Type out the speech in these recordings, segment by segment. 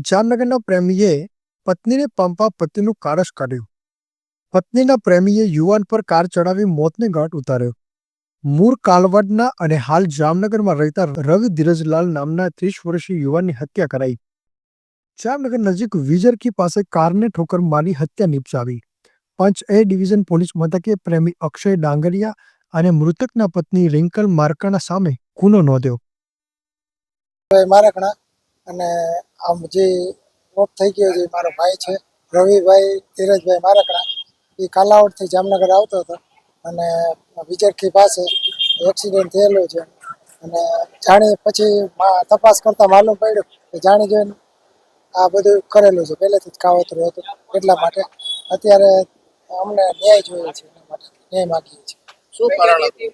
જામનગરના પ્રેમીએ પત્નીને પંપા પતિનું કારસ કાઢ્યું. પત્નીના પ્રેમીએ યુવાન પર કાર ચડાવી મોતને ઘાટ ઉતાર્યો. મૂળ કાલવાડના અને હાલ જામનગરમાં રહેતા રવિ ધીરજલાલ નામના 30 વર્ષીય યુવાનની હત્યા કરાઈ. જામનગર નજીક વિજરખી પાસે કારને ઠોકર મારી હત્યા નિપજાવી. પંચ એ ડિવિઝન પોલીસ મથકે પ્રેમી અક્ષય ડાંગરિયા અને મૃતકના પત્ની રિંકલ મારકાણા સામે ગુનો નોંધ્યો. મારકણા અને આમ જે ઓફ થઈ ગયો છે મારો ભાઈ છે રવિભાઈ ધીરજભાઈ મારકણા. એ કાલાવડથી જામનગર આવતો હતો અને વિજરખી પાસે એક્સિડન્ટ થયેલો છે અને જાણી પછી તપાસ કરતા માલુમ પડ્યું કે જાણી જોઈને આ બધું કરેલું છે, પહેલેથી જ કાવતરું હતું. એટલા માટે અત્યારે અમને ન્યાય જોઈએ છે, એના માટે ન્યાય માગીએ છીએ. શું કારણ હતું?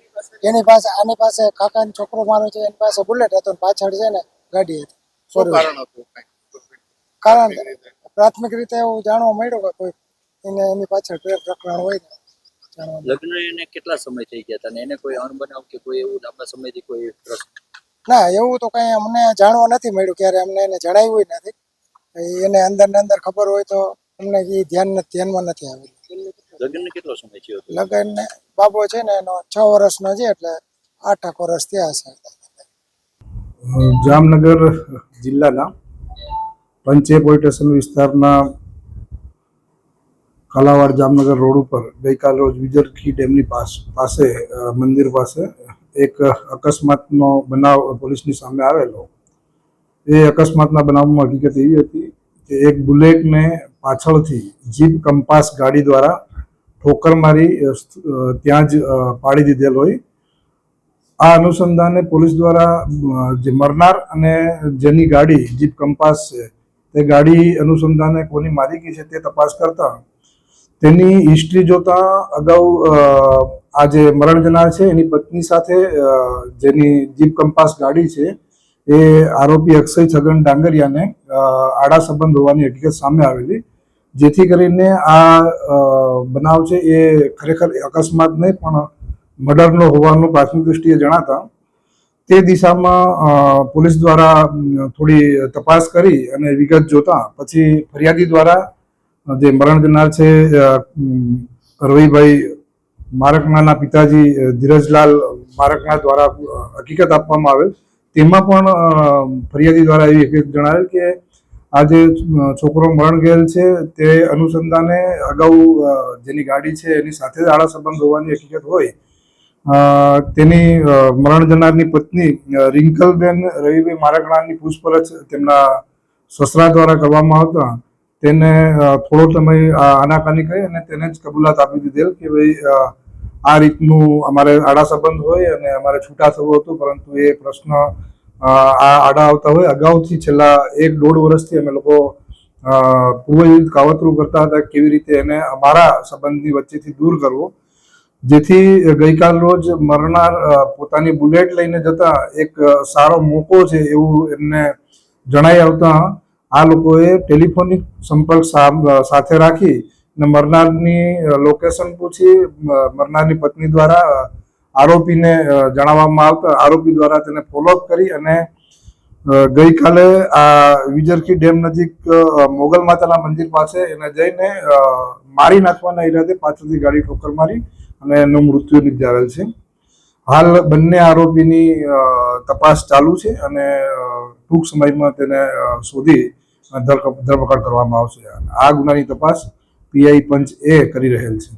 એની પાસે આની પાસે કાકાનો છોકરો મારો છે, એની પાસે બુલેટ હતો ને પાછળ છે ને ગાડી હતી. શું કારણ હતું? કારણ પ્રાથમિક રીતે એવું જાણવા મળ્યું કે કોઈ એની પાછળ પ્રેમ પ્રકરણ હોય ને જાણવા. લગ્ન એને કેટલા સમય થઈ ગયા હતા ને એને કોઈ અણબનાવ કે કોઈ એવું લાંબા સમયથી કોઈ પ્રશ્ન? ના, એવું તો કઈ અમને જાણવા નથી મળ્યું, ક્યારે અમને એને જણાવ્યું નથી. એને અંદર ને અંદર ખબર હોય તો અમને એ ધ્યાનમાં નથી આવેલું. લગ્નને કેટલો સમય થયો હતો? લગ્ન બાબો છે ને એનો 6 વર્ષનો છે, એટલે 8 વર્ષ થયા હશે. જામનગર જિલ્લાના પંચે પોલીસ સ્ટેશન વિસ્તારના કાલાવાડ જામનગર રોડ ઉપર ગઈકાલ રોજ વિજરખી ડેમની પાસે મંદિર પાસે એક અકસ્માતનો બનાવ પોલીસની સામે આવેલો. એ અકસ્માતના બનાવમાં હકીકત એવી હતી કે એક બુલેટને પાછળથી જીપ કંપાસ ગાડી દ્વારા ઠોકર મારી ત્યાં જ પાડી દીધેલ હોય. આ અનુસંધાને પોલીસ દ્વારા જે મરનાર અને જેની ગાડી જીપ કંપાસ છે તે ગાડી અનુસંધાને કોની માલિકી છે તે તપાસ કરતા તેની હિસ્ટ્રી જોતા અગાઉ આ જે મરણ જનાર છે એની પત્ની સાથે જેની જીપ કંપાસ ગાડી છે એ આરોપી અક્ષય છગન ડાંગરિયાને આડા સંબંધ હોવાની હકીકત સામે આવેલી, જેથી કરીને આ બનાવ છે એ ખરેખર અકસ્માત નહીં પણ મર્ડરનો હોવાનું પ્રાથમિક દૃષ્ટિએ જણાતા તે દિશામાં પોલીસ દ્વારા થોડી તપાસ કરી અને વિગત જોતા પછી ફરિયાદી દ્વારા જે મરણ જનાર છે રવિભાઈ મારકણાના પિતાજી ધીરજલાલ મારકણા દ્વારા હકીકત આપવામાં આવેલ. તેમાં પણ ફરિયાદી દ્વારા એવી હકીકત જણાવેલ કે આ જે છોકરો મરણ ગયેલ છે તે અનુસંધાને અગાઉ જેની ગાડી છે એની સાથે જ આડા સંબંધ હોવાની હકીકત હોય. તેની મરણ જનારની પત્ની રિંકલબેન રવિભાઈ મારકણાની પૂછપરછ તેમના સસરા દ્વારા કરવામાં આવતા તેને થોડો સમય આનાકાની કરી અને તેને જ કબૂલાત આપી દીધેલ કે ભાઈ આ રીતનું અમારે આડા સંબંધ હોય અને અમારે છૂટા થવું હતું, પરંતુ એ પ્રશ્ન આ આડા આવતા હોય. અગાઉથી છેલ્લા 1-1.5 વર્ષથી અમે લોકો પૂર્વ કાવતરું કરતા હતા કેવી રીતે એને અમારા સંબંધની વચ્ચેથી દૂર કરવો, જેથી ગઈકાલ રોજ મરનાર પોતાની બુલેટ લઈને જતા એક સારો મોકો છે એવું એમને જણાઈ આવતા આ લોકોએ ટેલિફોનિક સંપર્ક સાથે રાખી અને મરનારની લોકેશન પૂછી મરનારની પત્ની દ્વારા આરોપીને જણાવવામાં આવતા આરોપી દ્વારા તેને ફોલોઅપ કરી અને ગઈકાલે આ વિજરખી ડેમ નજીક મોગલ માતાના મંદિર પાસે એને જઈને મારી નાખવાના ઈરાદે પાછળથી ગાડી ઠોકર મારી અને એનું મૃત્યુ નિપજાવેલ છે. હાલ બંને આરોપીની તપાસ ચાલુ છે અને ટૂંક સમયમાં તેને શોધી ધરપકડ કરવામાં આવશે. આ ગુનાની તપાસ પીઆઈ પંચ એ કરી રહેલ છે.